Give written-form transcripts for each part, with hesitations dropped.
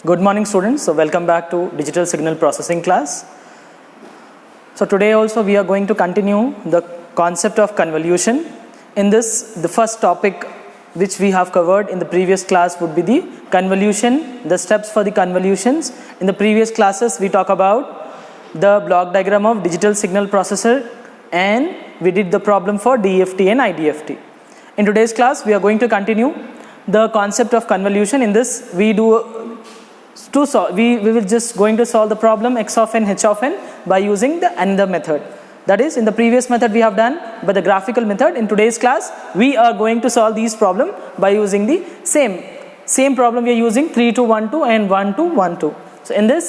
Good morning students. So welcome back to digital signal processing class. So today also we are going to continue the concept of convolution. In this, the first topic which we have covered in the previous class would be the convolution, the steps for the convolutions. In the previous classes we talk about the block diagram of digital signal processor and we did the problem for DFT and IDFT. In today's class we are going to continue the concept of convolution. In this we will just going to solve the problem x of n h of n by using the another method. That is, in the previous method we have done by the graphical method. In today's class we are going to solve these problem by using the same problem we are using 3 to 1 2 and 1 to 1 2. So in this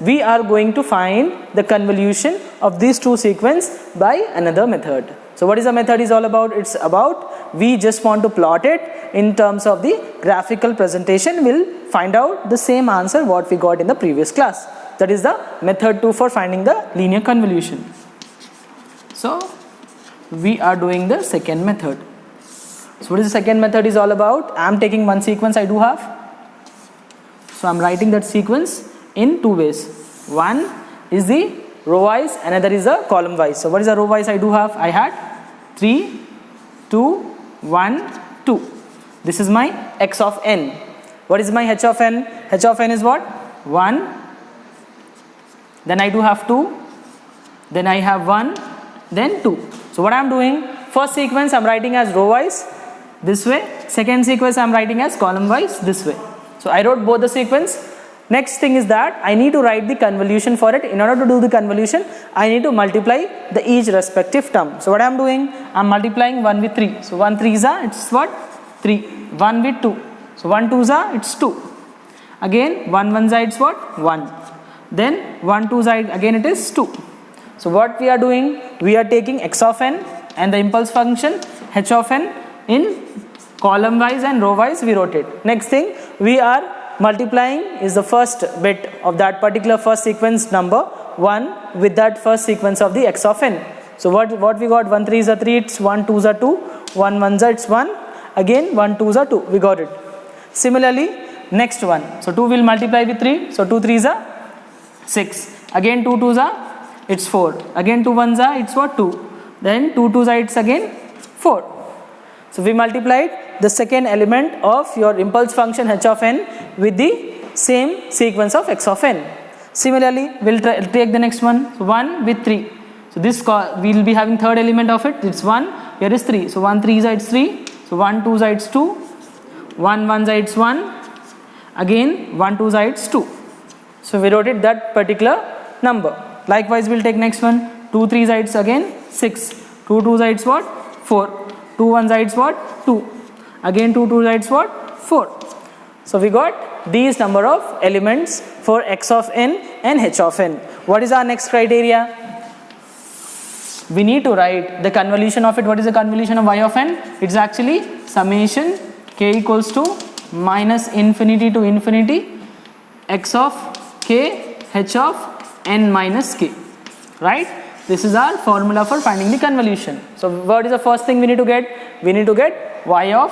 we are going to find the convolution of these two sequence by another method. So what is the method is all about? It's about we just want to plot it in terms of the graphical presentation. We'll find out the same answer what we got in the previous class. That is the method 2 for finding the linear convolution. So we are doing the second method. So what is the second method is all about? I am taking one sequence I do have. So I am writing that sequence in two ways. One is the row wise, another is the column wise. So what is the row wise I do have? I had 3, 2, 1, 2. This is my x of n. What is my h of n? H of n is what? 1. Then I do have 2. Then I have 1. Then 2. So what I am doing? First sequence I am writing as row wise this way. Second sequence I am writing as column wise this way. So I wrote both the sequence. Next thing is that I need to write the convolution for it. In order to do the convolution, I need to multiply the each respective term. So what I am doing? I am multiplying 1 with 3. So 1 3 is it's what? 3. 1 with 2. So 1 2 is it's 2. Again 1 1 it's what? 1. Then 1 2 again it is 2. So what we are doing? We are taking x of n and the impulse function h of n in column wise and row wise we wrote it. Next thing we are multiplying is the first bit of that particular first sequence number 1 with that first sequence of the x of n. So what we got? 1 3 is 3, it's 1 2 is 2, 1 1 is it's 1, again 1 2 is 2, we got it. Similarly next one, so 2 will multiply with 3, so 2 3 is 6, again 2 2 is it's 4, again 2 1 is it's what? 2, then 2 2 is it's again 4. So we multiplied the second element of your impulse function h of n with the same sequence of x of n. Similarly, we'll take the next one. So 1 with 3. So this we will be having third element of it. It's 1. Here is 3. So 1 3 is it's 3. So 1 2 is it's 2. 1 1 is it's 1. Again 1 2 is it's 2. So we wrote it that particular number. Likewise, we'll take next one. 2 3 is it's again 6. 2 2 is it's what? 4. 2 1 is it's what? 2. Again 2 2 is it's what? 4. So we got these number of elements for x of n and h of n. What is our next criteria? We need to write the convolution of it. What is the convolution of y of n? It's actually summation k equals to minus infinity to infinity x of k h of n minus k. Right? This is our formula for finding the convolution. So what is the first thing we need to get? We need to get y of,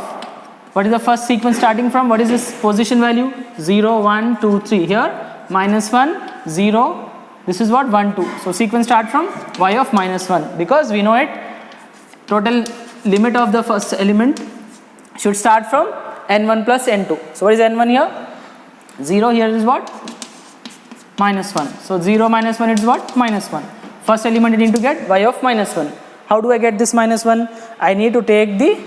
what is the first sequence starting from? What is this position value? 0 1 2 3. Here minus 1 0. This is what? 1 2. So sequence start from y of minus 1, because we know it total limit of the first element should start from n1 plus n2. So what is n1 here? 0. Here is what? Minus 1. So 0 minus 1 is what? Minus 1. First element I need to get y of minus 1. How do I get this minus 1? I need to take the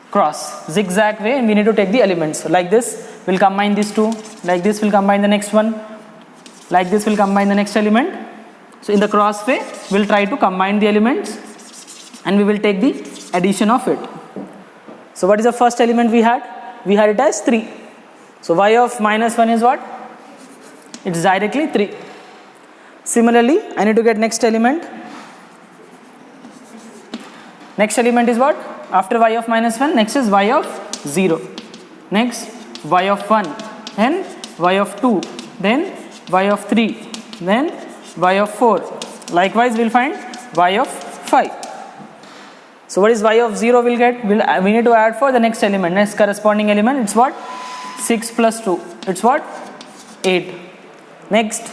cross zigzag way and we need to take the elements. So like this we'll combine these two, like this we'll combine the next one, like this we'll combine the next element. So in the cross way we'll try to combine the elements and we will take the addition of it. So what is the first element we had? We had it as 3. So y of minus 1 is what? It's directly 3. Similarly, I need to get next element. Next element is what? After y of minus 1, next is y of 0. Next, y of 1. Then y of 2. Then y of 3. Then y of 4. Likewise, we'll find y of 5. So what is y of 0 we'll get? We need to add for the next element. Next corresponding element, it's what? 6 plus 2. It's what? 8. Next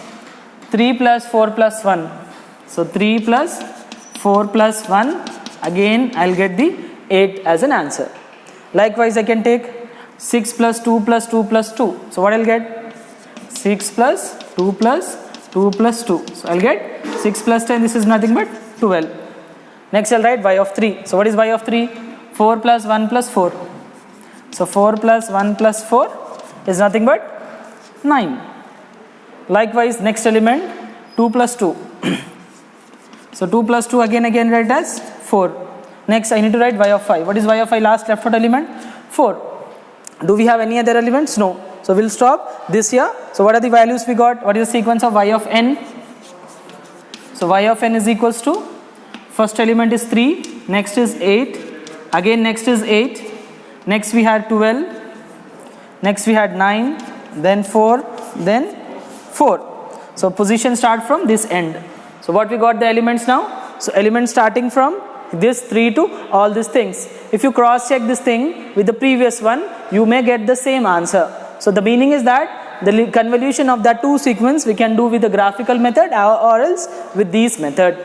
3 plus 4 plus 1. So 3 plus 4 plus 1, again I'll get the 8 as an answer. Likewise I can take 6 plus 2 plus 2 plus 2. So what I'll get? 6 plus 2 plus 2 plus 2. So I'll get 6 plus 10, this is nothing but 12. Next I'll write y of 3. So what is y of 3? 4 plus 1 plus 4. So 4 plus 1 plus 4 is nothing but 9. Likewise next element 2 plus 2. So 2 plus 2 again write as 4. Next I need to write y of 5. What is y of 5? Last left out element 4. Do we have any other elements? No. So we'll stop this here. So what are the values we got? What is the sequence of y of n? So y of n is equals to, first element is 3, next is 8, again next is 8, next we had 12, next we had 9, then 4, then 4. So position start from this end. So what we got the elements now? So elements starting from this 3 to all these things. If you cross check this thing with the previous one, you may get the same answer. So the meaning is that the convolution of that two sequence we can do with the graphical method or else with these method.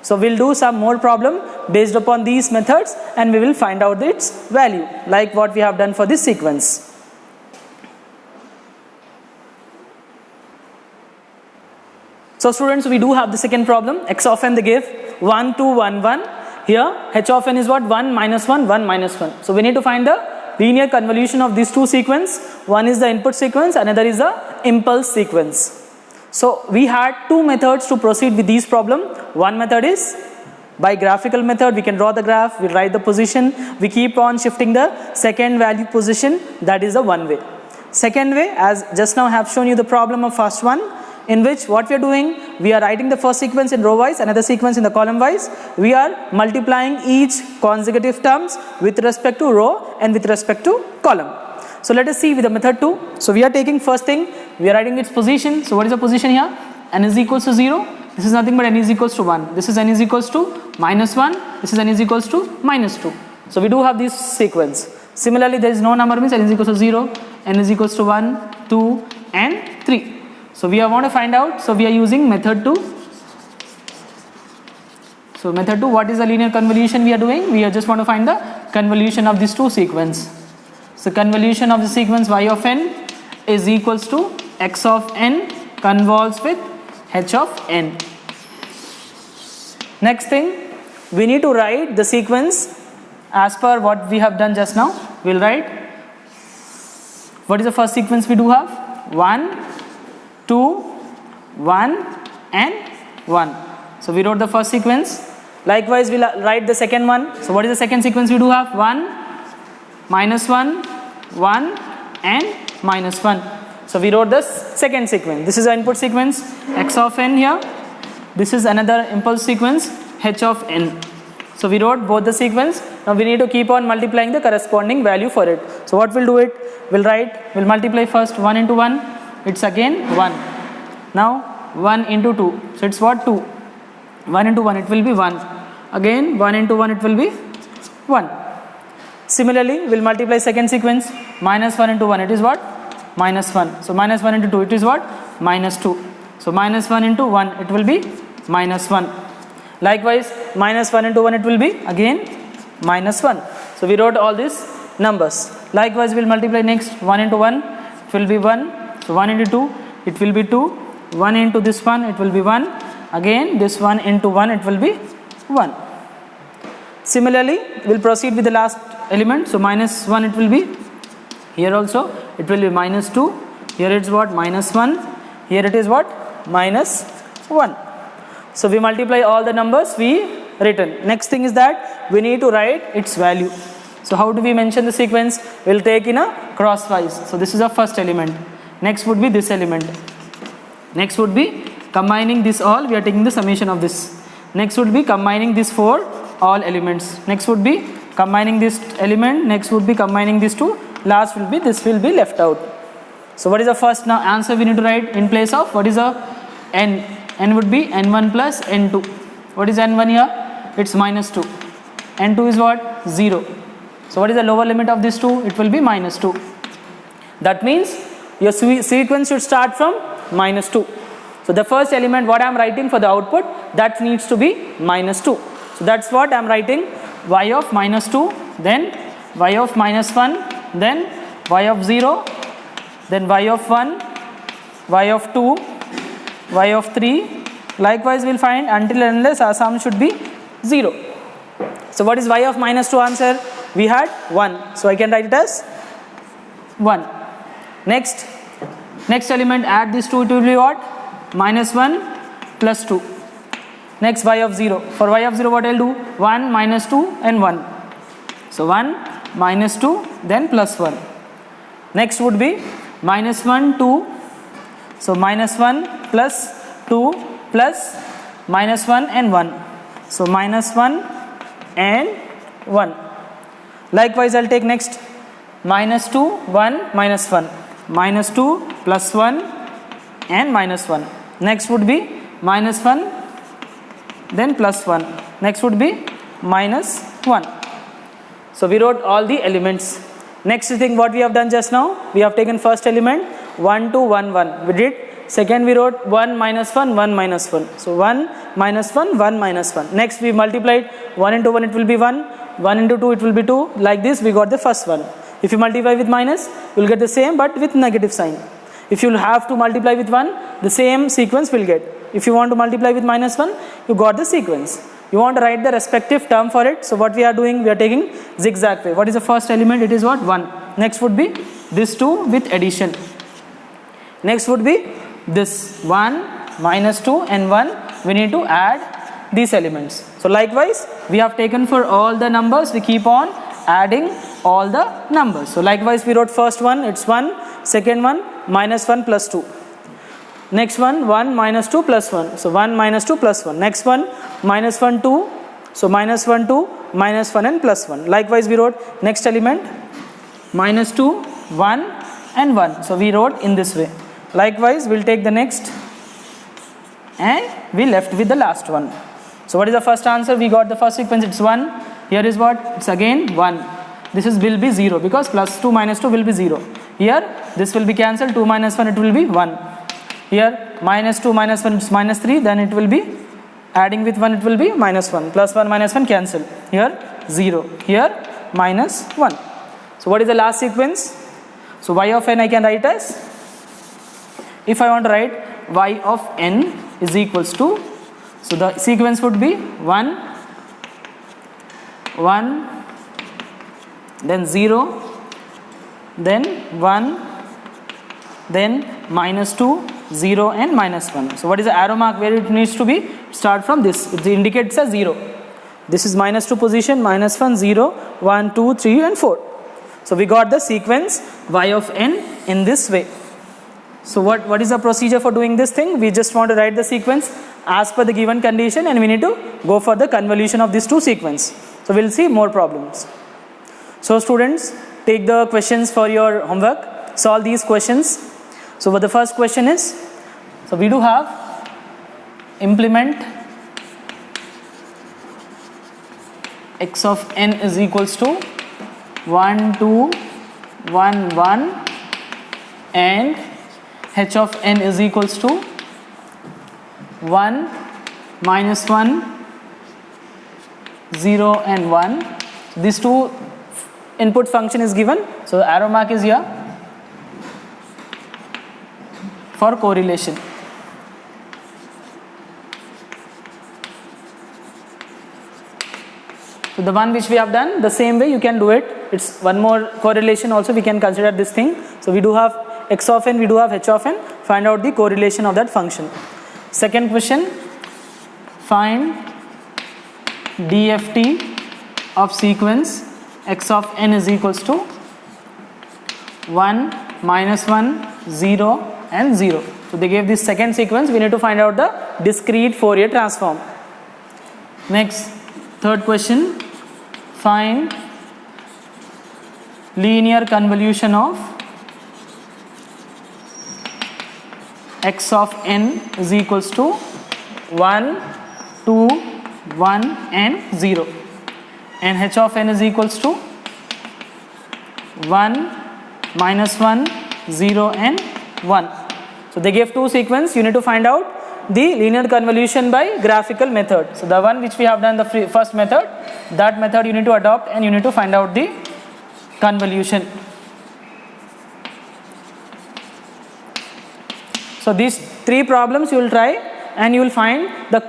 So we'll do some more problem based upon these methods and we will find out its value, like what we have done for this sequence. So students, we do have the second problem. X of n they give 1, 2, 1, 1. Here h of n is what? 1 minus 1, 1 minus 1. So we need to find the linear convolution of these two sequence. One is the input sequence, another is the impulse sequence. So we had two methods to proceed with this problem. One method is by graphical method. We can draw the graph, we write the position, we keep on shifting the second value position. That is the one way. Second way, as just now I have shown you the problem of first one, in which what we are doing, we are writing the first sequence in row wise, another sequence in the column wise. We are multiplying each consecutive terms with respect to row and with respect to column. So let us see with the method 2. So we are taking first thing, we are writing its position. So what is the position here? N is equals to 0. This is nothing but n is equals to 1. This is n is equals to minus 1. This is n is equals to minus 2. So we do have this sequence. Similarly, there is no number means n is equals to 0, n is equals to 1, 2 and 3. So we want to find out, so we are using method 2. So method 2, what is the linear convolution we are doing? We just want to find the convolution of these two sequence. So convolution of the sequence y of n is equals to x of n convolves with h of n. Next thing, we need to write the sequence as per what we have done just now. We'll write, what is the first sequence we do have? 1, 2, 1 and 1. So we wrote the first sequence. Likewise we'll write the second one. So what is the second sequence we do have? 1, minus 1, 1 and minus 1. So we wrote the second sequence. This is the input sequence x of n here. This is another impulse sequence h of n. So we wrote both the sequence. Now we need to keep on multiplying the corresponding value for it. So what we'll do it? We'll multiply first 1 into 1. It's again 1. Now 1 into 2. So it's what? 2. 1 into 1 it will be 1. Again 1 into 1 it will be 1. Similarly, we'll multiply second sequence. Minus 1 into 1 it is what? Minus 1. So minus 1 into 2 it is what? Minus 2. So minus 1 into 1 it will be minus 1. Likewise minus 1 into 1 it will be again minus 1. So we wrote all these numbers. Likewise we'll multiply next 1 into 1 it will be 1. So 1 into 2 it will be 2. 1 into this one it will be 1. Again this 1 into 1 it will be 1. Similarly we'll proceed with the last element. So minus 1 it will be here also it will be minus 2. Here it's what? Minus 1. Here it is what? Minus 1. So we multiply all the numbers we written. Next thing is that we need to write its value. So how do we mention the sequence? We'll take in a crosswise. So this is the first element. Next would be this element. Next would be combining this all. We are taking the summation of this. Next would be combining this for all elements. Next would be combining this element. Next would be combining these two. Last will be this will be left out. So what is the first now answer we need to write in place of? What is the n? N would be n1 plus n2. What is n1 here? It's minus 2. n2 is what? 0. So what is the lower limit of this 2? It will be minus 2. That means your sequence should start from minus 2. So the first element what I am writing for the output, that needs to be minus 2. So that's what I am writing, y of minus 2, then y of minus 1, then y of 0, then y of 1, y of 2, y of 3. Likewise we will find until and unless our sum should be 0. So what is y of minus 2 answer? We had 1. So I can write it as 1. Next element, add these two, it will be what? Minus 1 plus 2. Next y of 0. For y of 0 what I will do? 1 minus 2 and 1. So 1 minus 2 then plus 1. Next would be minus 1 2. So minus 1 plus 2 plus minus 1 and 1. So minus 1 and 1. Likewise I will take next minus 2 1 minus 1. Minus 2 plus 1 and minus 1. Next would be minus 1 then plus 1. Next would be minus 1. So we wrote all the elements. Next thing what we have done just now, we have taken first element 1 2 1 1. We did. Second we wrote 1 minus 1 1 minus 1. So 1 minus 1 1 minus 1. Next we multiplied 1 into 1 it will be 1. 1 into 2 it will be 2. Like this we got the first one. If you multiply with minus, you will get the same but with negative sign. If you have to multiply with 1, the same sequence will get. If you want to multiply with minus 1, you got the sequence. You want to write the respective term for it. So what we are doing, we are taking zigzag way. What is the first element? It is what? 1. Next would be this 2 with addition. Next would be this 1 minus 2 and 1. We need to add these elements. So likewise, we have taken for all the numbers, we keep on adding all the numbers. So likewise we wrote first one, it's 1, second one minus 1 plus 2. Next one 1 minus 2 plus 1. So 1 minus 2 plus 1. Next one minus 1 2. So minus 1 2 minus 1 and plus 1. Likewise we wrote next element minus 2 1 and 1. So we wrote in this way. Likewise we'll take the next and we left with the last one. So what is the first answer? We got the first sequence, it's 1. Here is what? It's again 1. This will be 0 because plus 2 minus 2 will be 0. Here this will be cancelled, 2 minus 1 it will be 1. Here minus 2 minus 1 is minus 3, then it will be adding with 1 it will be minus 1. Plus 1 minus 1 cancel. Here 0. Here minus 1. So what is the last sequence? So y of n I can write as, if I want to write y of n is equals to, so the sequence would be 1 1 then 0 then 1 then minus 2 0 and minus 1. So what is the arrow mark where it needs to be? Start from this. It indicates a 0. This is minus 2 position, minus 1 0 1 2 3 and 4. So we got the sequence y of n in this way. So what is the procedure for doing this thing? We just want to write the sequence as per the given condition and we need to go for the convolution of these two sequences. So we'll see more problems. So students, take the questions for your homework, solve these questions. So what the first question is, so we do have implement x of n is equals to 1 2 1 1 and h of n is equals to 1 minus 1 0 and 1. These two input function is given, so the arrow mark is here for correlation. So the one which we have done, the same way you can do it. It's one more correlation also we can consider this thing. So we do have x of n, we do have h of n. Find out the correlation of that function. Second question, find DFT of sequence x of n is equals to 1 minus 1 0 and 0. So they gave this second sequence, we need to find out the discrete Fourier transform. Next, third question, find linear convolution of x of n is equals to 1 2 1 and 0 and h of n is equals to 1 minus 1 0 and 1. So they gave two sequence. You need to find out the linear convolution by graphical method. So the one which we have done the first method, that method you need to adopt and you need to find out the convolution. So these three problems you will try and you will find the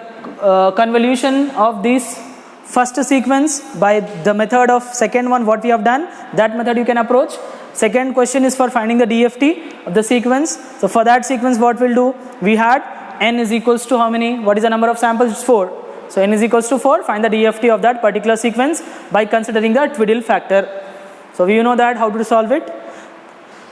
convolution of this first sequence by the method of second one what we have done. That method you can approach. Second question is for finding the DFT of the sequence. So for that sequence what we'll do, we had n is equals to how many? What is the number of samples? It's 4. So n is equals to 4. Find the DFT of that particular sequence by considering the twiddle factor. So we know that how to solve it.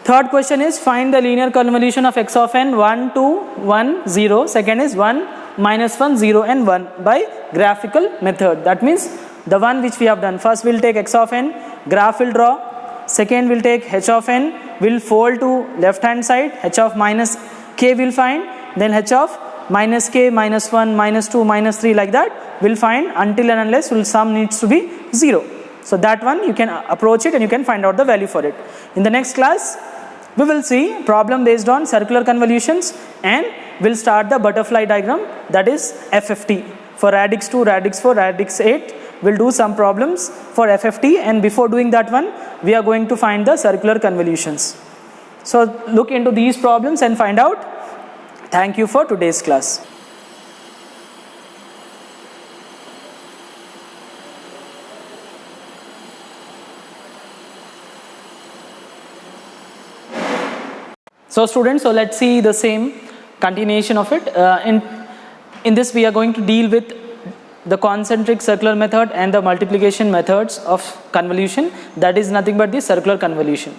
Third question is find the linear convolution of x of n 1, 2, 1, 0. Second is 1, minus 1, 0 and 1 by graphical method. That means the one which we have done. First we'll take x of n, graph will draw. Second we'll take h of n, will fold to left hand side, h of minus k will find. Then h of minus k, minus 1, minus 2, minus 3 like that will find until and unless sum needs to be 0. So that one you can approach it and you can find out the value for it. In the next class we will see problem based on circular convolutions and we'll start the butterfly diagram, that is FFT. For radix 2, radix 4, radix 8 we'll do some problems for FFT, and before doing that one we are going to find the circular convolutions. So look into these problems and find out. Thank you for today's class. So students, so let's see the same continuation of it. In this we are going to deal with the concentric circular method and the multiplication methods of convolution, that is nothing but the circular convolution.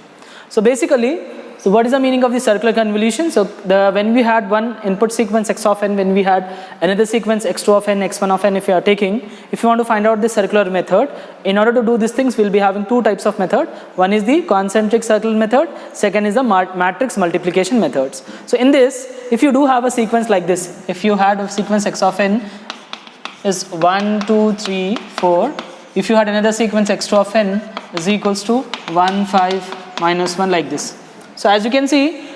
So basically, so what is the meaning of the circular convolution? So when we had one input sequence x of n, when we had another sequence x2 of n, x1 of n, if you are taking, if you want to find out the circular method, in order to do these things we'll be having two types of method. One is the concentric circle method, second is the matrix multiplication methods. So in this, if you do have a sequence like this, if you had a sequence x of n is 1, 2, 3, 4, if you had another sequence x2 of n is equals to 1, 5, minus 1 like this. So as you can see,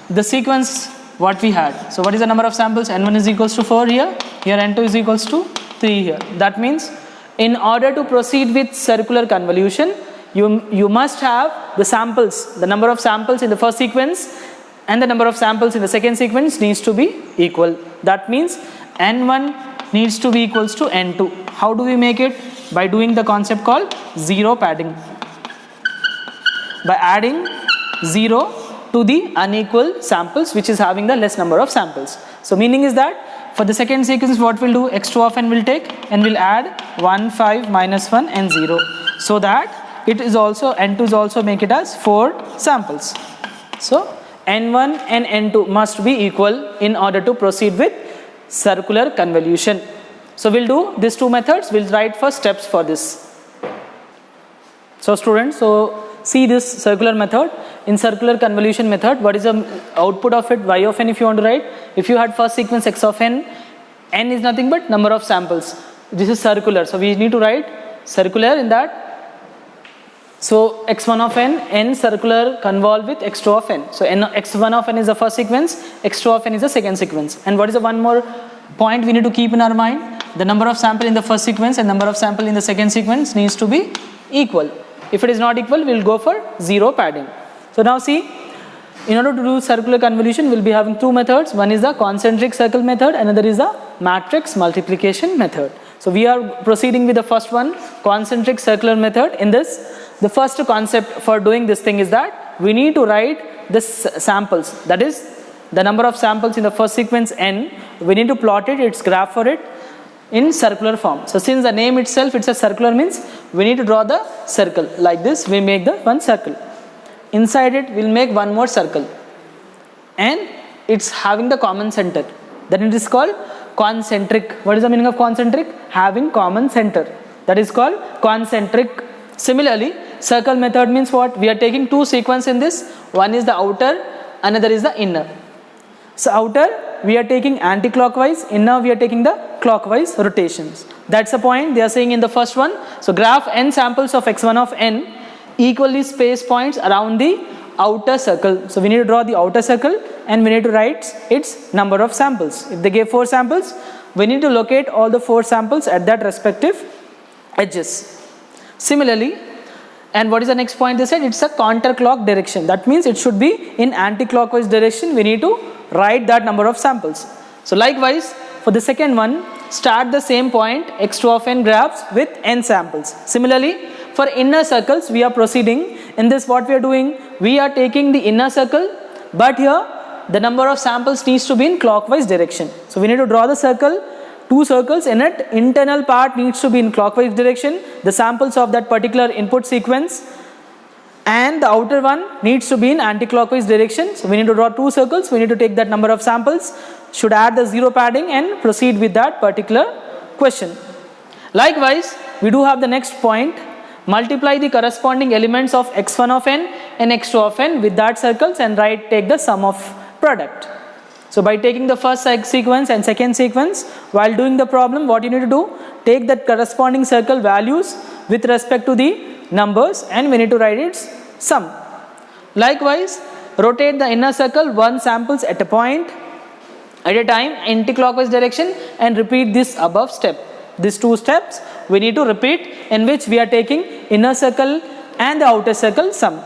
the sequence what we had. So what is the number of samples? N1 is equals to 4 here. Here N2 is equals to 3 here. That means in order to proceed with circular convolution, you must have the samples, the number of samples in the first sequence and the number of samples in the second sequence needs to be equal. That means N1 needs to be equals to N2. How do we make it? By doing the concept called zero padding. By adding 0 to the unequal samples which is having the less number of samples. So meaning is that for the second sequence what we'll do, x2 of n will take and we'll add 1, 5, minus 1 and 0. So that it is also, n2 is also make it as 4 samples. So n1 and n2 must be equal in order to proceed with circular convolution. So we'll do these two methods, we'll write first steps for this. So students, so see this circular method. In circular convolution method, what is the output of it? Y of n if you want to write. If you had first sequence x of n, n is nothing but number of samples. This is circular, so we need to write circular in that. So x1 of n circular convolve with x2 of n. So x1 of n is the first sequence, x2 of n is the second sequence. And what is the one more point we need to keep in our mind? The number of sample in the first sequence and number of sample in the second sequence needs to be equal. If it is not equal, we will go for zero padding. So now see, in order to do circular convolution, we will be having two methods. One is the concentric circle method, another is the matrix multiplication method. So we are proceeding with the first one, concentric circular method. In this, the first concept for doing this thing is that we need to write the samples, that is the number of samples in the first sequence n. We need to plot it, its graph for it in circular form. So since the name itself, it's a circular, means we need to draw the circle like this. We make the one circle. Inside it we'll make one more circle and it's having the common center. Then it is called concentric. What is the meaning of concentric? Having common center. That is called concentric. Similarly, circle method means what? We are taking two sequences in this. One is the outer, another is the inner. So outer we are taking anti-clockwise, inner we are taking the clockwise rotations. That's the point they are saying in the first one. So graph n samples of x1 of n equally spaced points around the outer circle. So we need to draw the outer circle and we need to write its number of samples. If they gave 4 samples, we need to locate all the 4 samples at that respective edges. Similarly, and what is the next point they said? It's a counterclock direction. That means it should be in anti-clockwise direction. We need to write that number of samples. So likewise, for the second one, start the same point x2 of n graphs with n samples. Similarly, for inner circles, we are proceeding. In this, what we are doing? We are taking the inner circle, but here the number of samples needs to be in clockwise direction. So we need to draw the circle, 2 circles in it. Internal part needs to be in clockwise direction, the samples of that particular input sequence, and the outer one needs to be in anti-clockwise direction. So we need to draw 2 circles. We need to take that number of samples, should add the 0 padding and proceed with that particular question. Likewise, we do have the next point. Multiply the corresponding elements of x1 of n and x2 of n with that circles and take the sum of product. So by taking the first sequence and second sequence, while doing the problem, what you need to do? Take that corresponding circle values with respect to the numbers and we need to write its sum. Likewise, rotate the inner circle 1 samples at a point at a time, anti-clockwise direction, and repeat this above step. These 2 steps we need to repeat, in which we are taking inner circle and the outer circle sum.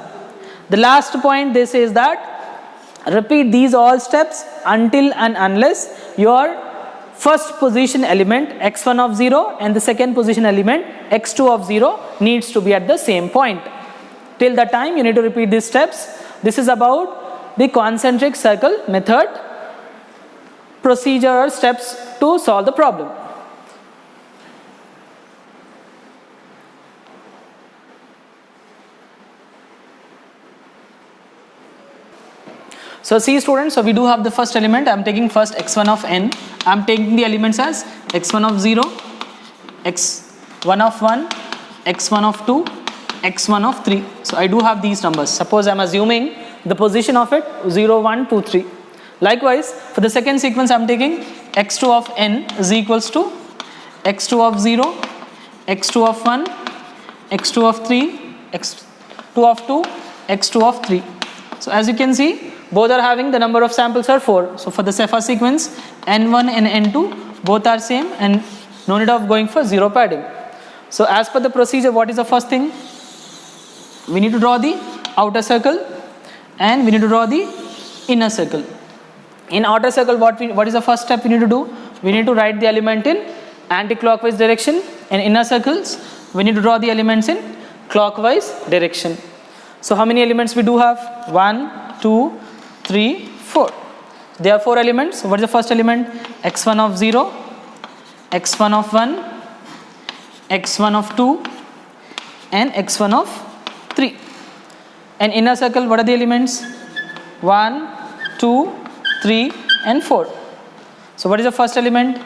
The last point they say is that repeat these all steps until and unless your first position element x1 of 0 and the second position element x2 of 0 needs to be at the same point. Till that time you need to repeat these steps. This is about the concentric circle method procedure or steps to solve the problem. So see students, so we do have the first element. I am taking first x1 of n. I am taking the elements as x1 of 0, x1 of 1, x1 of 2, x1 of 3. So I do have these numbers. Suppose I am assuming the position of it 0, 1, 2, 3. Likewise, for the second sequence I am taking x2 of n is equals to x2 of 0, x2 of 1, x2 of 3, x2 of 2, x2 of 3. So as you can see, both are having the number of samples are 4. So for the first sequence, n1 and n2 both are same and no need of going for 0 padding. So as per the procedure, what is the first thing? We need to draw the outer circle and we need to draw the inner circle. In outer circle, what is the first step we need to do? We need to write the element in anti-clockwise direction, and inner circles we need to draw the elements in clockwise direction. So how many elements we do have? 1, 2, 3, 4. There are 4 elements. So what is the first element? x1 of 0, x1 of 1, x1 of 2 and x1 of 3. And inner circle, what are the elements? 1, 2, 3 and 4. So what is the first element?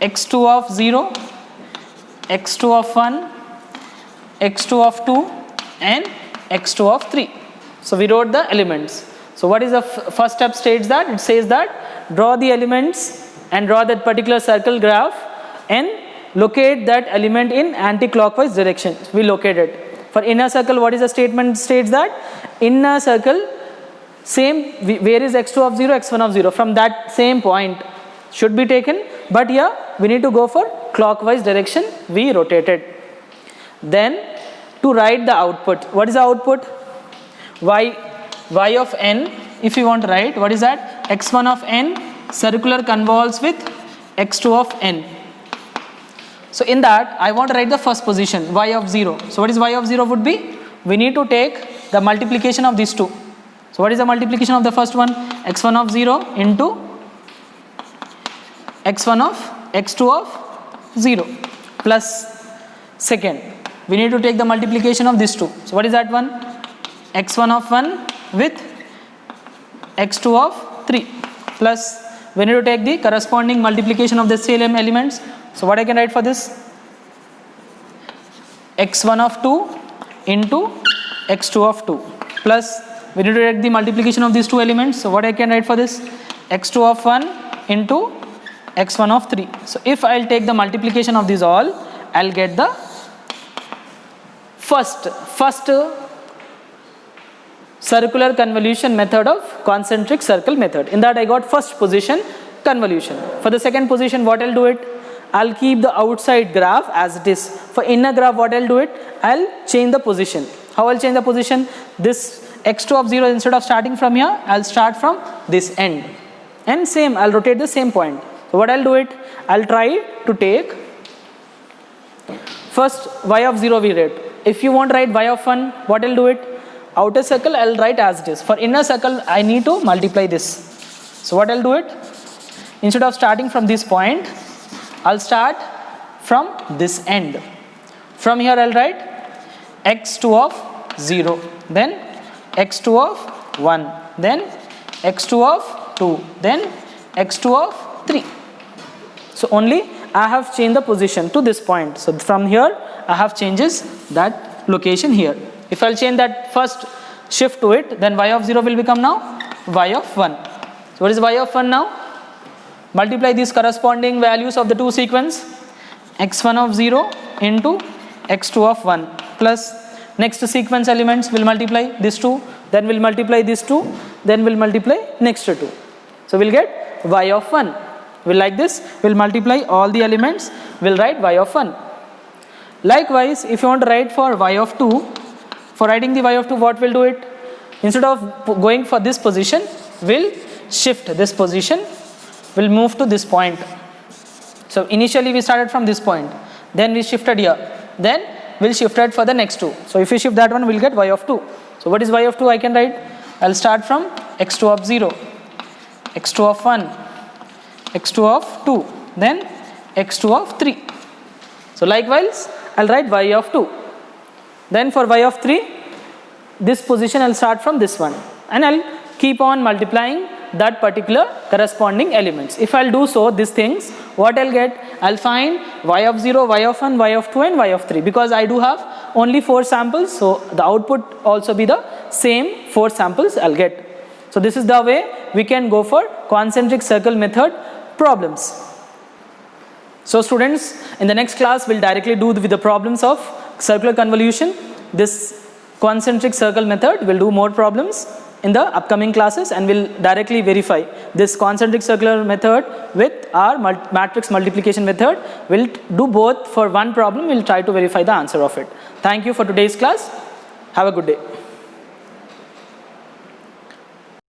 x2 of 0, x2 of 1, x2 of 2 and x2 of 3. So we wrote the elements. So what is the first step states that? It says that draw the elements and draw that particular circle graph and locate that element in anti-clockwise direction. We locate it. For inner circle, what is the statement states that? Inner circle, same, where is x2 of 0, x1 of 0? From that same point should be taken, but here we need to go for clockwise direction. We rotate it. Then to write the output, what is the output? Y of n, if you want to write, what is that? x1 of n circular convolves with x2 of n. So in that, I want to write the first position, y of 0. So what is y of 0 would be? We need to take the multiplication of these two. So what is the multiplication of the first one? x1 of 0 into x1 of x2 of 0 plus second. We need to take the multiplication of these two. So what is that one? x1 of 1 with x2 of 3 plus we need to take the corresponding multiplication of the same elements. So what I can write for this? x1 of 2 into x2 of 2 plus we need to take the multiplication of these two elements. So what I can write for this? x2 of 1 into x1 of 3. So if I'll take the multiplication of these all, I'll get the first circular convolution method of concentric circle method. In that I got first position convolution. For the second position, what I'll do it? I'll keep the outside graph as it is. For inner graph, what I'll do it? I'll change the position. How I'll change the position? This x2 of 0, instead of starting from here, I'll start from this end. And same, I'll rotate the same point. So what I'll do it? I'll try to take first y of 0 we write. If you want to write y of 1, what I'll do it? Outer circle I'll write as it is. For inner circle, I need to multiply this. So what I'll do it? Instead of starting from this point, I'll start from this end. From here I'll write x2 of 0, then x2 of 1, then x2 of 2, then x2 of 3. So only I have changed the position to this point. So from here I have changes that location here. If I'll change that first shift to it, then y of 0 will become now y of 1. So what is y of 1 now? Multiply these corresponding values of the two sequence, x1 of 0 into x2 of 1 plus next sequence elements will multiply this 2, then we'll multiply this 2, then we'll multiply next 2. So we'll get y of 1. We'll like this, we'll multiply all the elements, we'll write y of 1. Likewise, if you want to write for y of 2, for writing the y of 2, what we'll do it? Instead of going for this position, we'll shift this position, we'll move to this point. So initially we started from this point, then we shifted here, then we'll shift it for the next 2. So if we shift that one, we'll get y of 2. So what is y of 2? I can write, I'll start from x2 of 0, x2 of 1, x2 of 2, then x2 of 3. So likewise, I'll write y of 2. Then for y of 3, this position I'll start from this one, and I'll keep on multiplying that particular corresponding elements. If I'll do so, these things, what I'll get? I'll find y of 0, y of 1, y of 2 and y of 3, because I do have only 4 samples, so the output also be the same 4 samples I'll get. So this is the way we can go for concentric circle method problems. So students, in the next class we'll directly do with the problems of circular convolution. This concentric circle method will do more problems in the upcoming classes, and we'll directly verify this concentric circular method with our matrix multiplication method. We'll do both for one problem, we'll try to verify the answer of it. Thank you for today's class. Have a good day.